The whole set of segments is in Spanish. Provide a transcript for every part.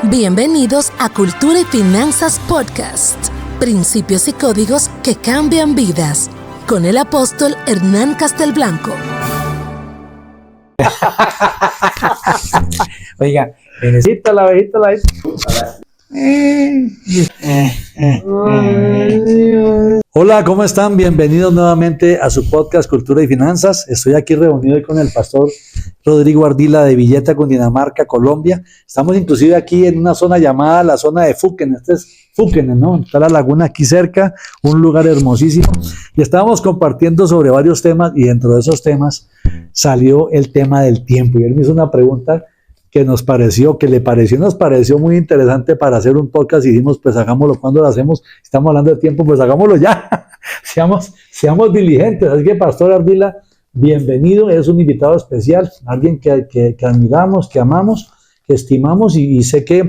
Bienvenidos a Cultura y Finanzas Podcast. Principios y códigos que cambian vidas. Con el apóstol Hernán Castelblanco. Oiga, necesita la abejita. Hola, ¿cómo están? Bienvenidos nuevamente a su podcast Cultura y Finanzas. Estoy aquí reunido hoy con el pastor Rodrigo Ardila de Villeta, Cundinamarca, Colombia. Estamos inclusive aquí en una zona llamada la zona de Fúquene. Este es Fúquene, ¿no? Está la laguna aquí cerca, un lugar hermosísimo. Y estábamos compartiendo sobre varios temas y dentro de esos temas salió el tema del tiempo. Y él me hizo una pregunta que nos pareció muy interesante para hacer un podcast y dijimos, pues hagámoslo. ¿Cuándo lo hacemos? Estamos hablando de tiempo, pues hagámoslo ya. seamos diligentes. Así que, Pastor Ardila, bienvenido. Es un invitado especial, alguien que admiramos, que amamos, que estimamos y sé que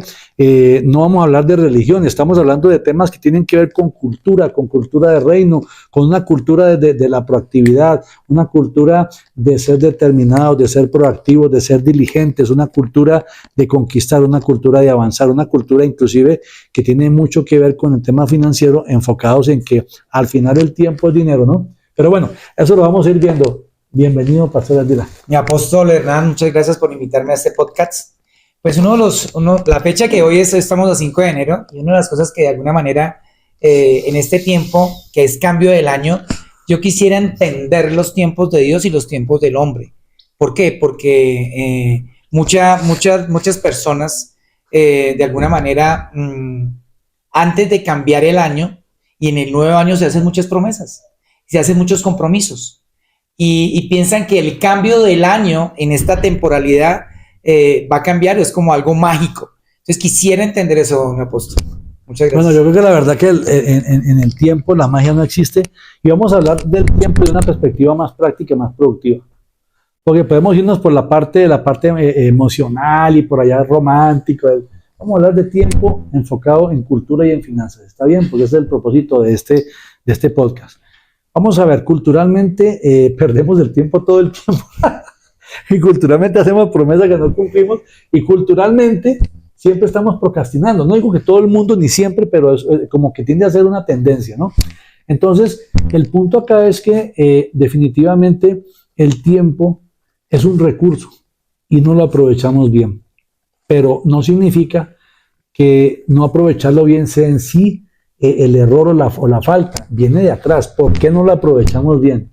no vamos a hablar de religión, estamos hablando de temas que tienen que ver con cultura de reino, con una cultura de la proactividad, una cultura de ser determinados, de ser proactivos, de ser diligentes, una cultura de conquistar, una cultura de avanzar, una cultura inclusive que tiene mucho que ver con el tema financiero, enfocados en que al final el tiempo es dinero, ¿no? Pero bueno, eso lo vamos a ir viendo. Bienvenido, Pastor Ardila. Mi apóstol Hernán, muchas gracias por invitarme a este podcast. Pues la fecha que hoy estamos a 5 de enero, y una de las cosas que de alguna manera en este tiempo, que es cambio del año, yo quisiera entender los tiempos de Dios y los tiempos del hombre. ¿Por qué? Porque muchas personas de alguna manera antes de cambiar el año y en el nuevo año se hacen muchas promesas, se hacen muchos compromisos y piensan que el cambio del año en esta temporalidad va a cambiar, es como algo mágico. Entonces quisiera entender eso, mi apóstol. Muchas gracias. Bueno, yo creo que la verdad que en el tiempo la magia no existe y vamos a hablar del tiempo de una perspectiva más práctica, más productiva. Porque podemos irnos por la parte emocional y por allá romántico. Vamos a hablar de tiempo enfocado en cultura y en finanzas. ¿Está bien? Porque ese es el propósito de este podcast. Vamos a ver, culturalmente perdemos el tiempo todo el tiempo. Y culturalmente hacemos promesas que no cumplimos y culturalmente siempre estamos procrastinando. No digo que todo el mundo ni siempre, pero es como que tiende a ser una tendencia, ¿no? Entonces, el punto acá es que definitivamente el tiempo es un recurso y no lo aprovechamos bien. Pero no significa que no aprovecharlo bien sea en sí el error o la falta. Viene de atrás. ¿Por qué no lo aprovechamos bien?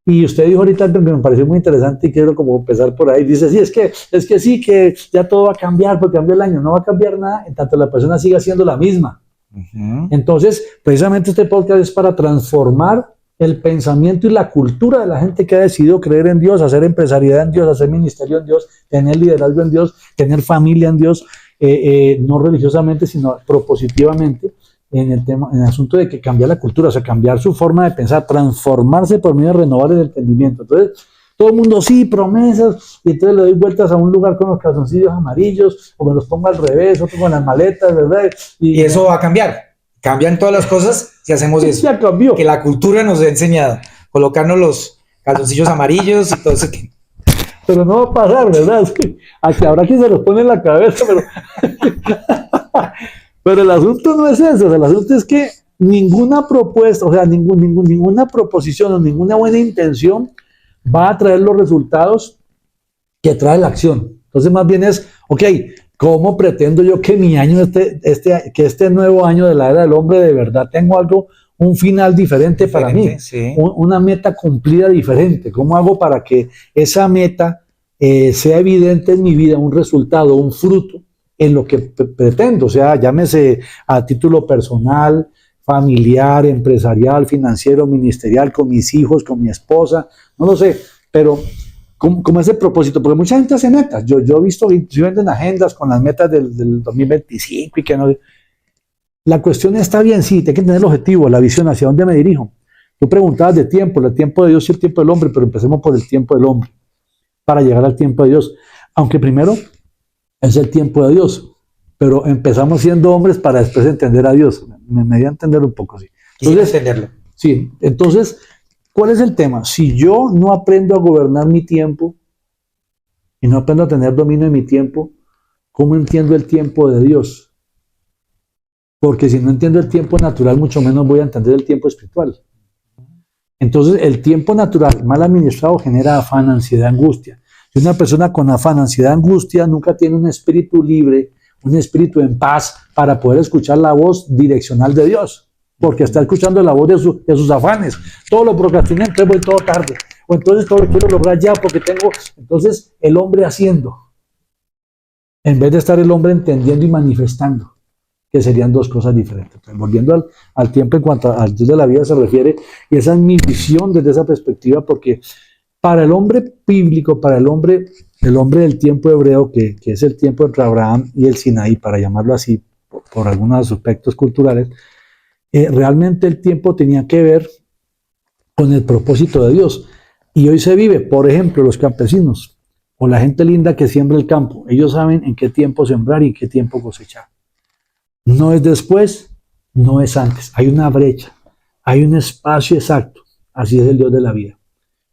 Y usted dijo ahorita algo que me pareció muy interesante y quiero como empezar por ahí. Dice, sí, es que sí, que ya todo va a cambiar porque cambió el año. No va a cambiar nada en tanto la persona siga siendo la misma. Uh-huh. Entonces, precisamente este podcast es para transformar el pensamiento y la cultura de la gente que ha decidido creer en Dios, hacer empresariedad en Dios, hacer ministerio en Dios, tener liderazgo en Dios, tener familia en Dios, no religiosamente, sino propositivamente. En el asunto de que cambiar la cultura, o sea, cambiar su forma de pensar, transformarse por medio de renovar el entendimiento. Entonces, todo el mundo, sí, promesas, y entonces le doy vueltas a un lugar con los calzoncillos amarillos, o me los pongo al revés, otro con las maletas, ¿verdad? Y eso va a cambiar. Cambian todas las cosas si hacemos eso. Ya cambió. Que la cultura nos ha enseñado. Colocarnos los calzoncillos amarillos y todo eso. Pero no va a pasar, ¿verdad? Aquí habrá quien se los pone en la cabeza, pero... Pero el asunto no es eso, el asunto es que ninguna propuesta, o sea, ninguna proposición o ninguna buena intención va a traer los resultados que trae la acción. Entonces, más bien es, ok, ¿cómo pretendo yo que mi año, que este nuevo año de la era del hombre de verdad tengo un final diferente para mí? Sí. Una meta cumplida diferente. ¿Cómo hago para que esa meta sea evidente en mi vida, un resultado, un fruto en lo que pretendo? O sea, llámese a título personal, familiar, empresarial, financiero, ministerial, con mis hijos, con mi esposa, no lo sé, pero como ese propósito, porque mucha gente hace metas. Yo he visto, inclusive venden agendas con las metas del 2025 y que no. La cuestión está bien, sí, hay que tener el objetivo, la visión, hacia dónde me dirijo. Tú preguntabas de tiempo, el tiempo de Dios y el tiempo del hombre, pero empecemos por el tiempo del hombre, para llegar al tiempo de Dios. Aunque primero es el tiempo de Dios, pero empezamos siendo hombres para después entender a Dios. Me dio a entender un poco, sí. Entonces, entenderlo. Sí, entonces, ¿cuál es el tema? Si yo no aprendo a gobernar mi tiempo y no aprendo a tener dominio de mi tiempo, ¿cómo entiendo el tiempo de Dios? Porque si no entiendo el tiempo natural, mucho menos voy a entender el tiempo espiritual. Entonces, el tiempo natural mal administrado genera afán, ansiedad, angustia. Si una persona con afán, ansiedad, angustia nunca tiene un espíritu libre, un espíritu en paz para poder escuchar la voz direccional de Dios, porque está escuchando la voz de sus afanes. Todo lo procrastiné, entonces voy todo tarde. O entonces todo lo quiero lograr ya porque tengo... Entonces, el hombre haciendo, en vez de estar el hombre entendiendo y manifestando, que serían dos cosas diferentes. Entonces, volviendo al tiempo en cuanto al Dios de la vida se refiere, y esa es mi visión desde esa perspectiva, porque para el hombre bíblico, para el hombre del tiempo hebreo, que es el tiempo entre Abraham y el Sinaí, para llamarlo así, por algunos aspectos culturales, realmente el tiempo tenía que ver con el propósito de Dios. Y hoy se vive, por ejemplo, los campesinos o la gente linda que siembra el campo. Ellos saben en qué tiempo sembrar y en qué tiempo cosechar. No es después, no es antes. Hay una brecha, hay un espacio exacto. Así es el Dios de la vida.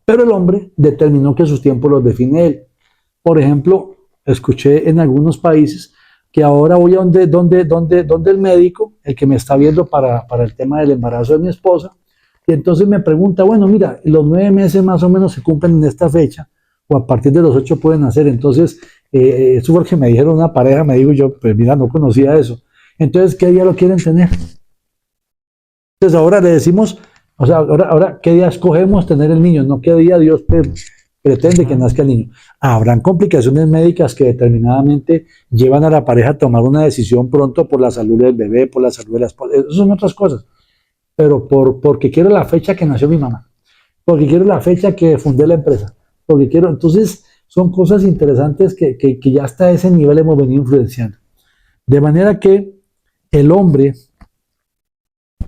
Pero el hombre determinó que sus tiempos los define él. Por ejemplo, escuché en algunos países que ahora voy a donde el médico, el que me está viendo para el tema del embarazo de mi esposa, y entonces me pregunta, bueno, mira, los 9 meses más o menos se cumplen en esta fecha, o a partir de los 8 pueden nacer. Entonces, eso fue lo que me dijeron una pareja, me digo yo, pues mira, no conocía eso. Entonces, ¿qué día lo quieren tener? Entonces ahora le decimos, o sea, ahora ¿qué día escogemos tener el niño? No qué día Dios pretende que nazca el niño. Habrán complicaciones médicas que determinadamente llevan a la pareja a tomar una decisión pronto por la salud del bebé, por la salud de la esposa. Esas son otras cosas. Pero porque quiero la fecha que nació mi mamá, porque quiero la fecha que fundé la empresa, porque quiero... Entonces, son cosas interesantes que ya hasta ese nivel hemos venido influenciando. De manera que el hombre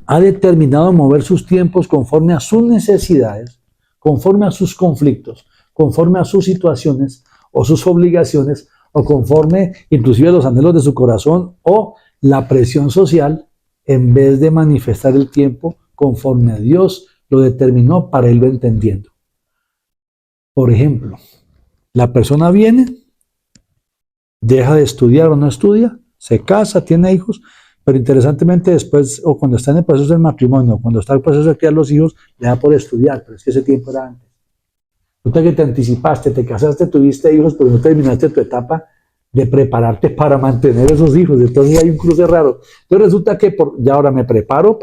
ha determinado mover sus tiempos conforme a sus necesidades, conforme a sus conflictos, conforme a sus situaciones o sus obligaciones, o conforme inclusive a los anhelos de su corazón o la presión social, en vez de manifestar el tiempo conforme a Dios lo determinó para irlo entendiendo. Por ejemplo, la persona viene, deja de estudiar o no estudia, se casa, tiene hijos, pero interesantemente después, o cuando está en el proceso del matrimonio, o cuando está en el proceso de criar los hijos, le da por estudiar, pero es que ese tiempo era antes. Resulta que te anticipaste, te casaste, tuviste hijos, pero no terminaste tu etapa de prepararte para mantener esos hijos. Entonces hay un cruce raro. Entonces resulta que ya ahora me preparo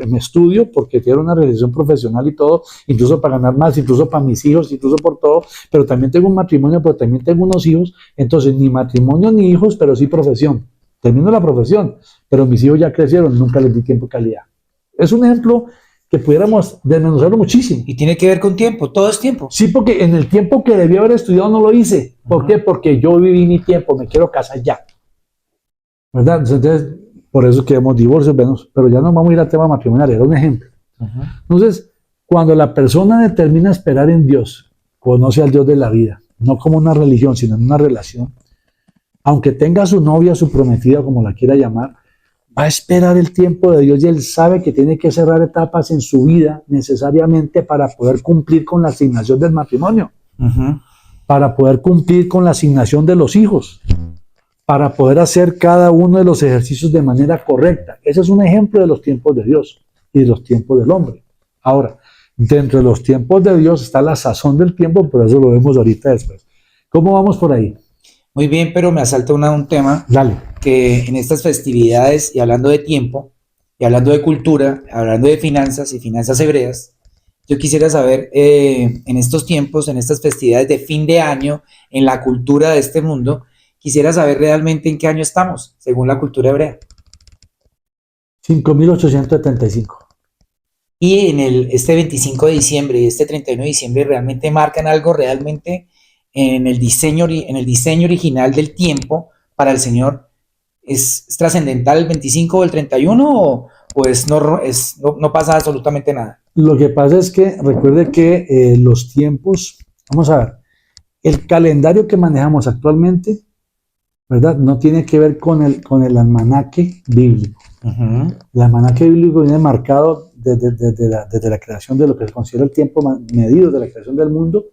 me estudio porque quiero una realización profesional y todo, incluso para ganar más, incluso para mis hijos, incluso por todo, pero también tengo un matrimonio, pero también tengo unos hijos. Entonces ni matrimonio ni hijos, pero sí profesión. Termino la profesión, pero mis hijos ya crecieron, nunca les di tiempo de calidad. Es un ejemplo que pudiéramos desmenuzarlo muchísimo. Y tiene que ver con tiempo, todo es tiempo. Sí, porque en el tiempo que debía haber estudiado no lo hice. ¿Por qué? Porque yo viví mi tiempo, me quiero casar ya. ¿Verdad? Entonces, por eso queremos divorcios, pero ya no vamos a ir al tema matrimonial, era un ejemplo. Entonces, cuando la persona determina esperar en Dios, conoce al Dios de la vida, no como una religión, sino en una relación, aunque tenga a su novia, a su prometida, como la quiera llamar, va a esperar el tiempo de Dios y él sabe que tiene que cerrar etapas en su vida necesariamente para poder cumplir con la asignación del matrimonio, para poder cumplir con la asignación de los hijos, para poder hacer cada uno de los ejercicios de manera correcta. Ese es un ejemplo de los tiempos de Dios y de los tiempos del hombre. Ahora, dentro de los tiempos de Dios está la sazón del tiempo, pero eso lo vemos ahorita después. ¿Cómo vamos por ahí? Muy bien, pero me asalta un tema. Dale. Que en estas festividades, y hablando de tiempo, y hablando de cultura, hablando de finanzas y finanzas hebreas, yo quisiera saber, en estos tiempos, en estas festividades de fin de año, en la cultura de este mundo, quisiera saber realmente en qué año estamos, según la cultura hebrea. 5.875. Y en este 25 de diciembre y este 31 de diciembre realmente marcan algo realmente en el diseño original del tiempo para el Señor. ¿Es trascendental el 25 o el 31 o no pasa absolutamente nada? Lo que pasa es que recuerde que los tiempos, vamos a ver, el calendario que manejamos actualmente, ¿verdad? No tiene que ver con el almanaque bíblico. El almanaque bíblico viene marcado desde la creación de lo que se considera el tiempo medido de la creación del mundo,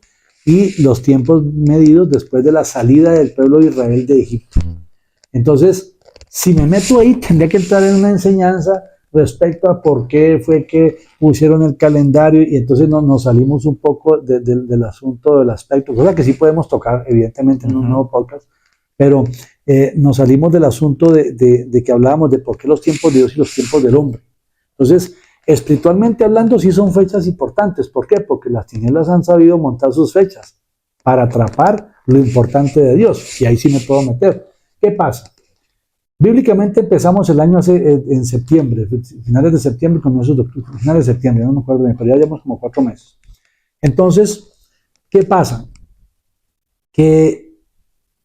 y los tiempos medidos después de la salida del pueblo de Israel de Egipto. Entonces, si me meto ahí, tendría que entrar en una enseñanza respecto a por qué fue que pusieron el calendario, y entonces nos salimos un poco del asunto del aspecto, cosa que sí podemos tocar, evidentemente, en un nuevo podcast, pero nos salimos del asunto de que hablábamos de por qué los tiempos de Dios y los tiempos del hombre. Entonces, espiritualmente hablando, sí son fechas importantes. ¿Por qué? Porque las tinieblas han sabido montar sus fechas para atrapar lo importante de Dios, y ahí sí me puedo meter. ¿Qué pasa? Bíblicamente empezamos el año en septiembre, finales de septiembre, comienzos de octubre, finales de septiembre, no me acuerdo bien, pero ya llevamos como 4 meses. Entonces, ¿qué pasa? Que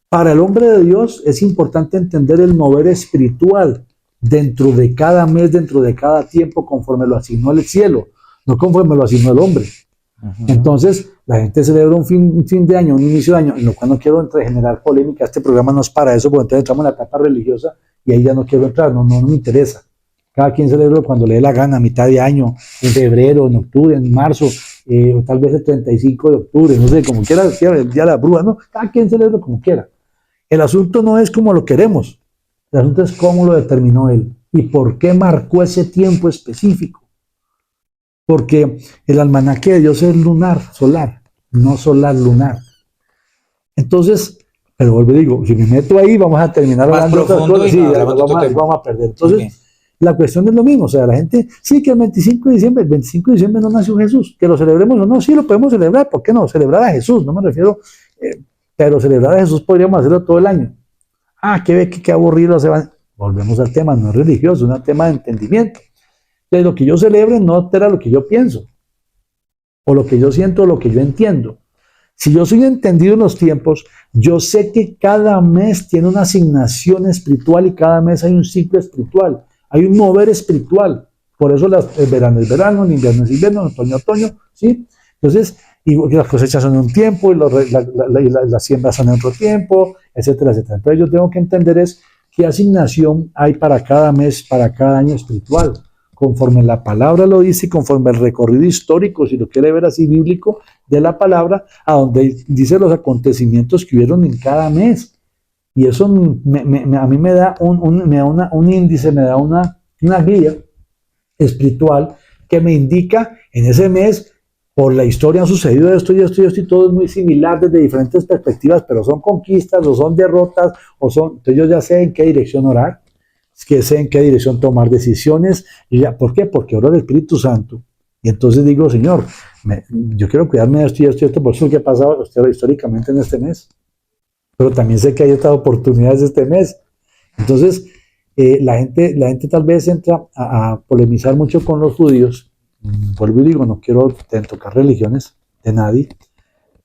para el hombre de Dios es importante entender el mover espiritual dentro de cada mes, dentro de cada tiempo, conforme lo asignó el cielo, no conforme lo asignó el hombre. Entonces, la gente celebra un fin de año, un inicio de año, en lo cual no quiero generar polémica. Este programa no es para eso, porque entonces entramos en la etapa religiosa y ahí ya no quiero entrar, no me interesa. Cada quien celebra cuando le dé la gana, a mitad de año, en febrero, en octubre, en marzo, o tal vez el 35 de octubre, no sé, como quiera, el día de la bruja, no, cada quien celebra como quiera. El asunto no es como lo queremos, el asunto es cómo lo determinó él y por qué marcó ese tiempo específico. Porque el almanaque de Dios es lunar, solar, no solar, lunar. Entonces, pero vuelvo y digo, si me meto ahí, vamos a terminar más hablando de otras cosas, sí, vamos a perder. Entonces, bien. La cuestión es lo mismo, o sea, la gente, sí que el 25 de diciembre no nació Jesús, que lo celebremos o no, sí lo podemos celebrar, ¿por qué no? Celebrar a Jesús, no me refiero, pero celebrar a Jesús podríamos hacerlo todo el año. Qué aburrido se va. Volvemos al tema, no es religioso, es un tema de entendimiento. Entonces, lo que yo celebre no altera lo que yo pienso, o lo que yo siento, o lo que yo entiendo. Si yo soy entendido en los tiempos, yo sé que cada mes tiene una asignación espiritual y cada mes hay un ciclo espiritual, hay un mover espiritual. Por eso el verano es verano, el invierno es invierno, el otoño es otoño, ¿sí? Entonces, y las cosechas son en un tiempo, y las siembras son en otro tiempo, etcétera, etcétera. Entonces yo tengo que entender es qué asignación hay para cada mes, para cada año espiritual, conforme la palabra lo dice, conforme el recorrido histórico, si lo quiere ver así, bíblico, de la palabra, a donde dice los acontecimientos que hubieron en cada mes. Y eso a mí me da un índice, me da una guía espiritual que me indica en ese mes, por la historia han sucedido esto y esto y esto, y todo es muy similar desde diferentes perspectivas, pero son conquistas o son derrotas, entonces yo ya sé en qué dirección orar, que sé en qué dirección tomar decisiones. ¿Por qué? Porque oro al Espíritu Santo. Y entonces digo, Señor, yo quiero cuidarme de esto y esto y esto, por eso es lo que ha pasado históricamente en este mes. Pero también sé que hay otras oportunidades este mes. Entonces, la gente tal vez entra a polemizar mucho con los judíos. Vuelvo y digo, no quiero tocar religiones de nadie,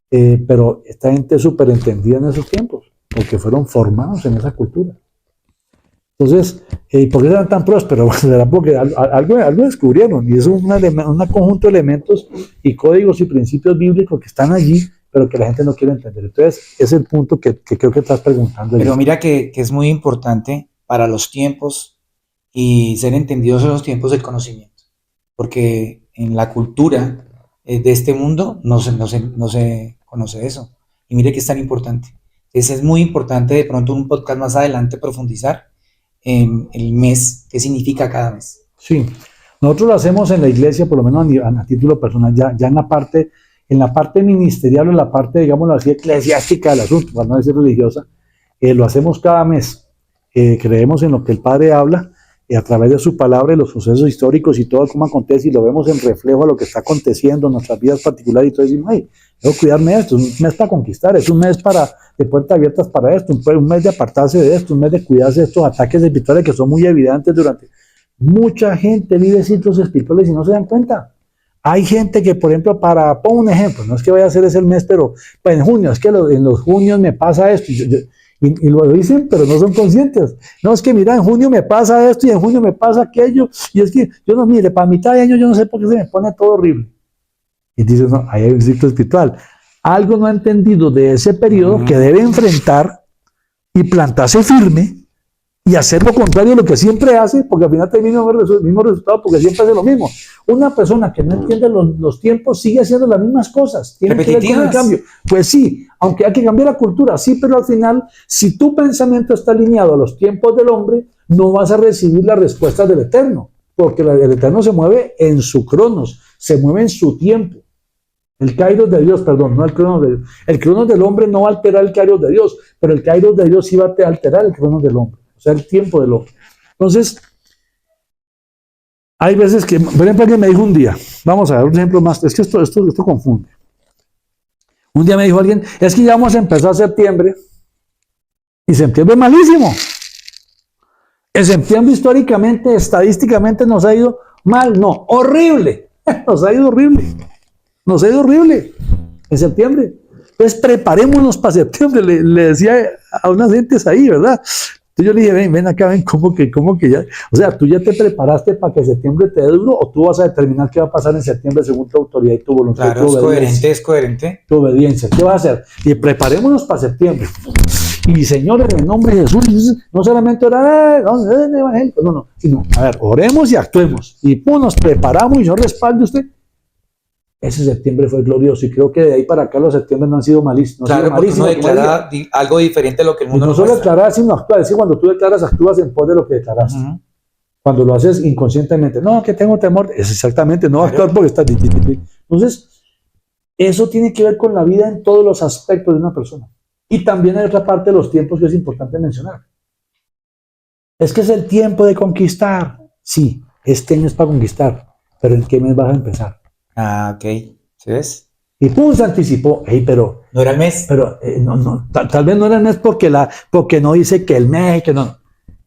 pero esta gente es súper entendida en esos tiempos, porque fueron formados en esa cultura. Entonces, ¿por qué eran tan prósperos? Será porque algo descubrieron, y es un conjunto de elementos y códigos y principios bíblicos que están allí, pero que la gente no quiere entender. Entonces, ese es el punto que creo que estás preguntando. Pero mira que es muy importante para los tiempos y ser entendidos en los tiempos del conocimiento, porque en la cultura de este mundo no se conoce eso. Y mire que es tan importante. Entonces, es muy importante de pronto un podcast más adelante profundizar en el mes, qué significa cada mes. Sí, nosotros lo hacemos en la iglesia, por lo menos a título personal, ya en la parte ministerial o en la parte, digámoslo así, eclesiástica del asunto, para no decir religiosa, lo hacemos cada mes. Creemos en lo que el Padre habla a través de su palabra y los sucesos históricos y todo cómo acontece, y lo vemos en reflejo a lo que está aconteciendo en nuestras vidas particulares, y todo decimos, hey, debo cuidarme de esto, es un mes para conquistar, es un mes de puertas abiertas para esto, un mes de apartarse de esto, un mes de cuidarse de estos ataques espirituales que son muy evidentes durante. Mucha gente vive ciclos espirituales y no se dan cuenta. Hay gente que, por ejemplo, pongo un ejemplo, no es que vaya a ser ese el mes, pero pues en junio, es que en los junios me pasa esto, y lo dicen, pero no son conscientes. No, es que mira, en junio me pasa esto y en junio me pasa aquello, y es que yo no, mire, para mitad de año yo no sé por qué se me pone todo horrible. Y dices, no, ahí hay un ciclo espiritual. Algo no ha entendido de ese periodo que debe enfrentar y plantarse firme y hacer lo contrario de lo que siempre hace, porque al final termina el mismo resultado, porque siempre hace lo mismo. Una persona que no entiende los tiempos sigue haciendo las mismas cosas. Tiene que ver con el cambio. Pues sí, aunque hay que cambiar la cultura, sí, pero al final, si tu pensamiento está alineado a los tiempos del hombre, no vas a recibir las respuestas del Eterno, porque el Eterno se mueve en su cronos, se mueve en su tiempo. El kairos de Dios, perdón, no el cronos de Dios. El cronos del hombre no va a alterar el kairos de Dios, pero el kairos de Dios sí va a alterar el cronos del hombre. O sea, el tiempo del hombre. Entonces, hay veces que, por ejemplo, alguien me dijo un día, vamos a ver un ejemplo más, es que esto confunde. Un día me dijo alguien, es que ya vamos a empezar septiembre, y septiembre es malísimo. En septiembre históricamente, estadísticamente nos ha ido mal, no, horrible, nos ha ido horrible en septiembre. Entonces preparémonos para septiembre, le decía a unas gentes ahí, ¿verdad? Entonces yo le dije, ven acá, ven, ¿cómo que ya? O sea, ¿tú ya te preparaste para que septiembre te dé duro o tú vas a determinar qué va a pasar en septiembre según tu autoridad y tu voluntad? Claro, es coherente. Tu obediencia, ¿qué vas a hacer? Y preparémonos para septiembre. Y señores, en el nombre de Jesús, no solamente orar, no, evangélico, no, sino, a ver, oremos y actuemos. Y pues nos preparamos y yo respalde usted. Ese septiembre fue glorioso y creo que de ahí para acá los septiembre no han sido malísimos. Claro, porque uno declara algo diferente a lo que el mundo no solo declarar, sino actuar. Es decir, cuando tú declaras, actúas en pos de lo que declaraste. Cuando lo haces inconscientemente, no, que tengo temor, es exactamente, no actuar porque estás... Entonces, eso tiene que ver con la vida en todos los aspectos de una persona. Y también hay otra parte de los tiempos que es importante mencionar. Es que es el tiempo de conquistar. Sí, este año es para conquistar, pero ¿en qué mes vas a empezar? Ah, ok. ¿Sí ves? Y pum, se anticipó. Hey, pero no era el mes. Pero tal vez no era el mes porque no dice que el mes, que no.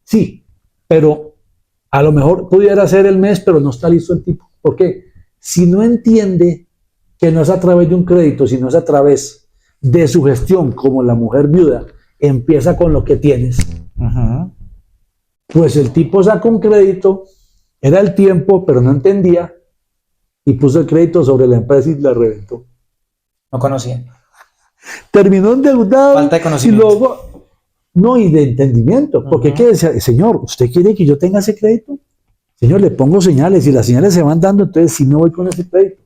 Sí, pero a lo mejor pudiera ser el mes, pero no está listo el tipo. ¿Por qué? Si no entiende que no es a través de un crédito, sino es a través de su gestión, como la mujer viuda, empieza con lo que tienes. Pues el tipo saca un crédito, era el tiempo, pero no entendía, y puso el crédito sobre la empresa y la reventó. No conocía. Terminó endeudado. Falta de conocimiento. Y luego, no, y de entendimiento. Porque ¿qué decía? Señor, ¿usted quiere que yo tenga ese crédito? Señor, le pongo señales y las señales se van dando, entonces si no voy con ese crédito.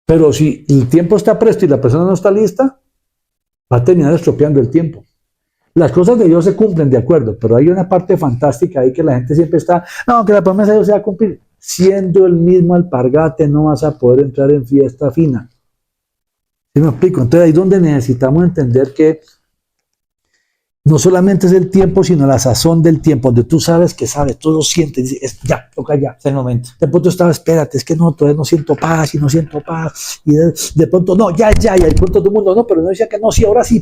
Pero si el tiempo está presto y la persona no está lista, va a terminar estropeando el tiempo. Las cosas de Dios se cumplen, de acuerdo, pero hay una parte fantástica ahí que la gente siempre está, no, que la promesa de Dios se va a cumplir. Siendo el mismo alpargate no vas a poder entrar en fiesta fina. ¿Sí me explico? Entonces ahí es donde necesitamos entender que no solamente es el tiempo, sino la sazón del tiempo, donde tú sabes que sabes, tú lo sientes, dices, ya, toca ya. Es el momento. De pronto estaba, espérate, es que no, todavía no siento paz y no siento paz. Y de pronto, no, ya, y de pronto todo el mundo, no, pero no decía que no, sí, ahora sí,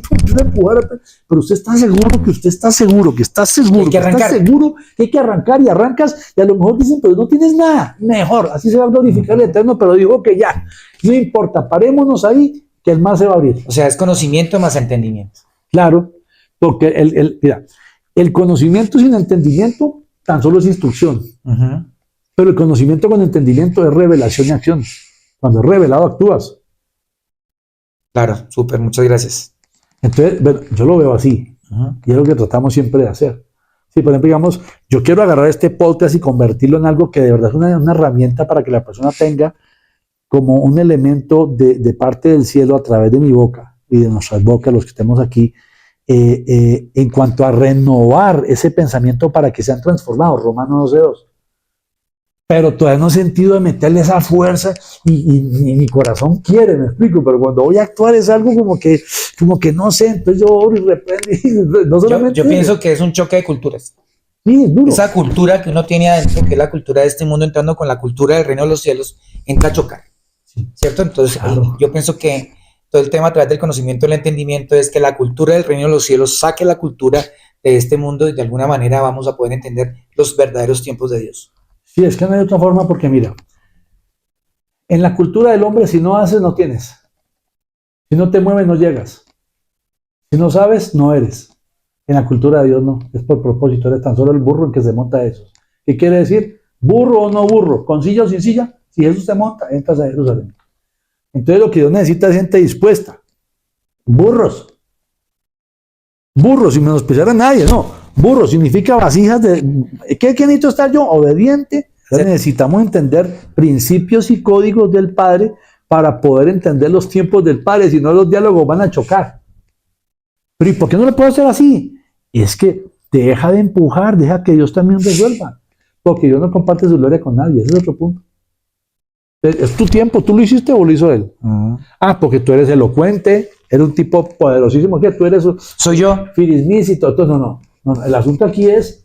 pero usted está seguro que usted está seguro, que está seguro, que está seguro que hay que arrancar y arrancas, y a lo mejor dicen, pero no tienes nada, mejor, así se va a glorificar el Eterno, pero digo que ya, no importa, parémonos ahí, que el mar se va a abrir. O sea, es conocimiento más entendimiento. Claro. Porque mira, el conocimiento sin entendimiento tan solo es instrucción. Pero el conocimiento con entendimiento es revelación y acción. Cuando es revelado, actúas. Claro, súper, muchas gracias. Entonces, bueno, yo lo veo así. Y es lo que tratamos siempre de hacer. Si, por ejemplo, digamos, yo quiero agarrar este podcast y convertirlo en algo que de verdad es una herramienta para que la persona tenga como un elemento de parte del cielo a través de mi boca y de nuestras bocas, los que estemos aquí, en cuanto a renovar ese pensamiento para que sean transformados, Romanos 12:2. Pero todavía no he sentido de meterle esa fuerza y mi corazón quiere, me explico, pero cuando voy a actuar es algo como que no sé, entonces yo oro y reprendo. No solamente yo pienso que es un choque de culturas. Sí, es duro. Esa cultura que uno tiene adentro, que es la cultura de este mundo, entrando con la cultura del reino de los cielos, entra a chocar. Sí. ¿Cierto? Entonces, claro. Yo pienso que todo el tema a través del conocimiento y el entendimiento es que la cultura del reino de los cielos saque la cultura de este mundo y de alguna manera vamos a poder entender los verdaderos tiempos de Dios. Sí, es que no hay otra forma porque mira, en la cultura del hombre si no haces no tienes, si no te mueves no llegas, si no sabes no eres. En la cultura de Dios no, es por propósito, eres tan solo el burro en que se monta eso. ¿Qué quiere decir? Burro o no burro, con silla o sin silla, si Jesús te monta, entras a Jerusalén. Entonces lo que Dios necesita es gente dispuesta. Burros. Burro, sin menospreciar a nadie, no. Burro significa vasijas de... ¿Qué necesito estar yo? Obediente. Entonces necesitamos entender principios y códigos del Padre para poder entender los tiempos del Padre, si no los diálogos van a chocar. Pero ¿y por qué no le puedo hacer así? Es que deja de empujar, deja que Dios también resuelva. Porque Dios no comparte su gloria con nadie, ese es otro punto. Es tu tiempo, ¿tú lo hiciste o lo hizo Él? Porque tú eres elocuente, eres un tipo poderosísimo, que tú eres... Soy yo. Firismis y todo. Entonces, no, el asunto aquí es,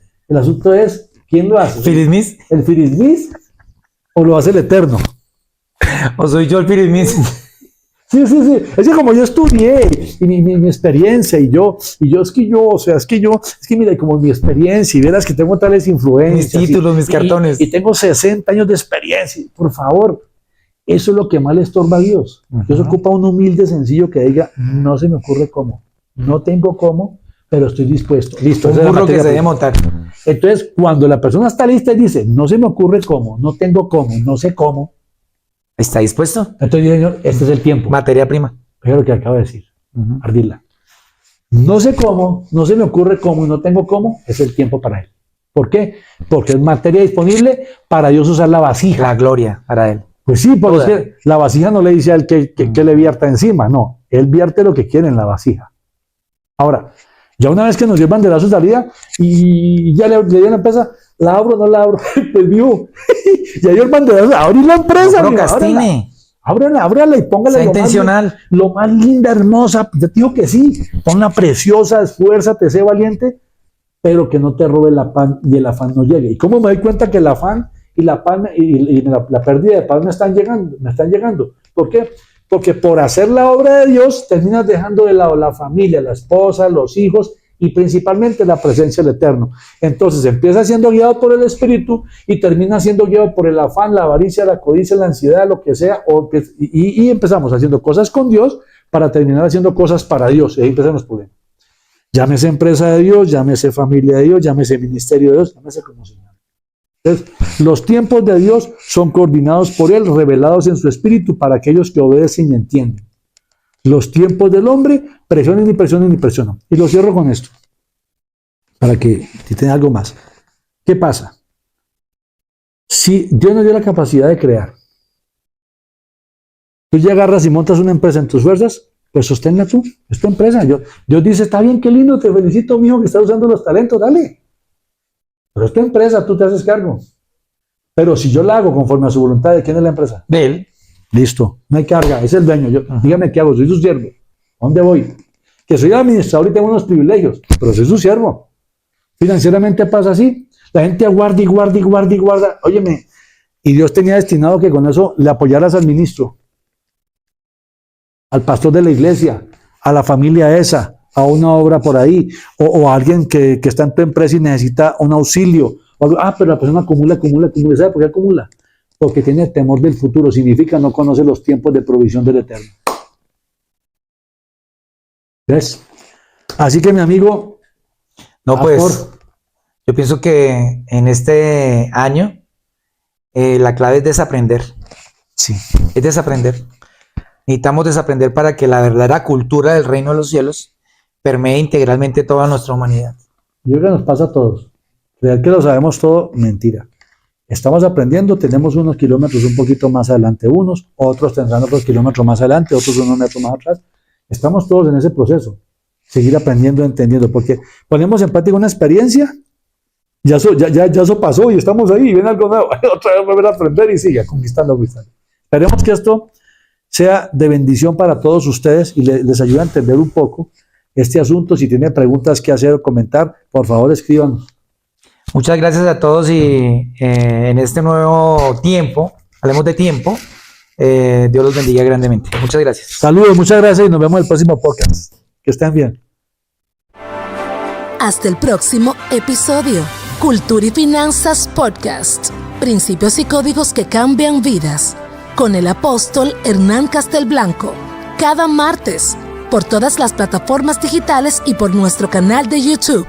¿quién lo hace? ¿Firismis? ¿El Firismis o lo hace el Eterno? ¿O soy yo el Firismis? Sí. Es que como yo estudié y mi experiencia y yo, mira, como mi experiencia y verás que tengo tales influencias. Mis títulos, mis cartones. Y tengo 60 años de experiencia. Por favor, eso es lo que más le estorba a Dios. Dios ocupa un humilde sencillo que diga, no se me ocurre cómo, no tengo cómo, pero estoy dispuesto. Listo. Un burro que se debe montar. Entonces, cuando la persona está lista y dice, no se me ocurre cómo, no tengo cómo, no sé cómo, ¿está dispuesto? entonces, Señor, este es el tiempo. Materia prima. Es lo que acabo de decir. Ardila. No sé cómo, no se me ocurre cómo y no tengo cómo, es el tiempo para él. ¿Por qué? Porque es materia disponible para Dios usar la vasija. La gloria para él. Pues sí, porque la vasija no le dice a él que le vierta encima, no. Él vierte lo que quiere en la vasija. Ahora, ya una vez que nos dio el banderazo de salida y ya le dio la empresa, ¿la abro o no la abro? Pues vivo. Ya dio el banderazo, abrí la empresa. No procrastine. Ábrala y póngala sea intencional. Lo más linda, hermosa. Yo te digo que sí, ponla preciosa, esfuérzate, sé valiente, pero que no te robe la pan y el afán no llegue. ¿Y cómo me doy cuenta que el afán y la pan y la pérdida de paz me están llegando? ¿Por qué? Porque por hacer la obra de Dios terminas dejando de lado la familia, la esposa, los hijos y principalmente la presencia del Eterno. Entonces empieza siendo guiado por el Espíritu y termina siendo guiado por el afán, la avaricia, la codicia, la ansiedad, lo que sea, y empezamos haciendo cosas con Dios para terminar haciendo cosas para Dios. Y ahí empiezan los problemas. Llámese empresa de Dios, llámese familia de Dios, llámese ministerio de Dios, llámese como Señor. Entonces, los tiempos de Dios son coordinados por Él, revelados en su Espíritu para aquellos que obedecen y entienden. Los tiempos del hombre presionan y presionan y presionan. Y lo cierro con esto, para que si tiene algo más. ¿Qué pasa? Si Dios nos dio la capacidad de crear, tú ya agarras y montas una empresa en tus fuerzas, pues sosténla tú, es tu empresa. Dios dice, está bien, qué lindo, te felicito, mijo, que estás usando los talentos, dale. Pero es tu empresa, tú te haces cargo. Pero si yo la hago conforme a su voluntad, ¿de quién es la empresa? De él. Listo, no hay carga, es el dueño. Dígame qué hago, soy su siervo. ¿A dónde voy? Que soy administrador y tengo unos privilegios, pero soy su siervo. Financieramente pasa así. La gente aguarda y guarda y guarda y guarda. Óyeme, y Dios tenía destinado que con eso le apoyaras al ministro, al pastor de la iglesia, a la familia esa, a una obra por ahí, o a alguien que está en tu empresa y necesita un auxilio. Pero la persona acumula. ¿Sabe por qué acumula? Porque tiene temor del futuro. Significa no conoce los tiempos de provisión del Eterno. ¿Ves? Así que mi amigo... No, pues, yo pienso que en este año la clave es desaprender. Sí. Es desaprender. Necesitamos desaprender para que la verdadera cultura del reino de los cielos permee integralmente toda nuestra humanidad. Yo creo que nos pasa a todos. Creer que lo sabemos todo, mentira. Estamos aprendiendo, tenemos unos kilómetros un poquito más adelante unos, otros tendrán otros kilómetros más adelante, otros unos metros más atrás. Estamos todos en ese proceso. Seguir aprendiendo, entendiendo, porque ponemos en práctica una experiencia, ya eso pasó y estamos ahí, y viene algo nuevo, otra vez volver a aprender y sigue conquistando. Esperemos que esto sea de bendición para todos ustedes y les ayude a entender un poco este asunto. Si tienen preguntas que hacer o comentar, por favor escríbanos. Muchas gracias a todos y en este nuevo tiempo, hablemos de tiempo, Dios los bendiga grandemente. Muchas gracias. Saludos, muchas gracias y nos vemos en el próximo podcast. Que estén bien. Hasta el próximo episodio. Cultura y Finanzas Podcast. Principios y códigos que cambian vidas. Con el apóstol Hernán Castelblanco. Cada martes, por todas las plataformas digitales y por nuestro canal de YouTube.